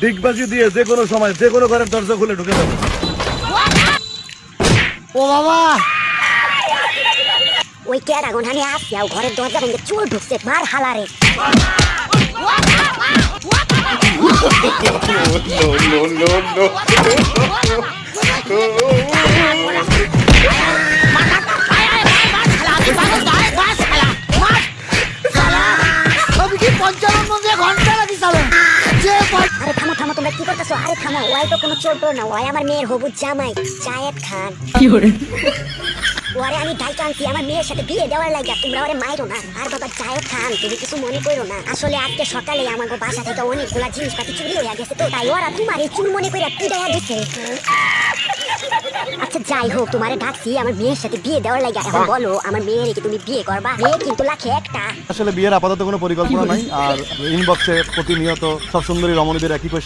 ডিগবাজি দিয়ে যে কোনো সময় যে কোনো ঘরের দরজা খুলে ঢুকে যাবে। ও বাবা, ওই কেডা গনহানি আসিয়া ঘরের দরজা ভেঙে চোর ঢুকছে, মার হালারে। আমি কি 55 ঘন্টা লাগি চালাম? আরে থামো থামো, তোমরা কি করতেছো? আরে থামো, ওই তো কোনো চোর টোর না, ওই আমার মেয়ের হবু জামাই জায়েদ খান। ওরে আমি ডাইকা আনছি আমার মেয়ের সাথে বিয়ে দেওয়ার লাগা, তোমরা ওরে মাইরো না। আর বাবা জায়েদ খান, তুমি কিছু মনে করো না, আসলে আজকে সকালে আমাকে বাসা থেকে অনেকগুলা জিনিসপাতি চুরি হয়ে গেছে, তো তাই ওরা তোমার এই চুর মনে করে পিটাইয়া দিছে। আচ্ছা যাই হোক, তোমারে ডাকছি আমার মেয়ের সাথে বিয়ে দেওয়ার লাগা। এখন বলো আমার মেয়ের কি তুমি বিয়ে করবা? মেয়ে কিন্তু লাখে একটা। আসলে বিয়ের আপাতত কোনো পরিকল্পনা নাই, আর ইনবক্সে প্রতিনিয়ত সব সুন্দরী রমণীদের একই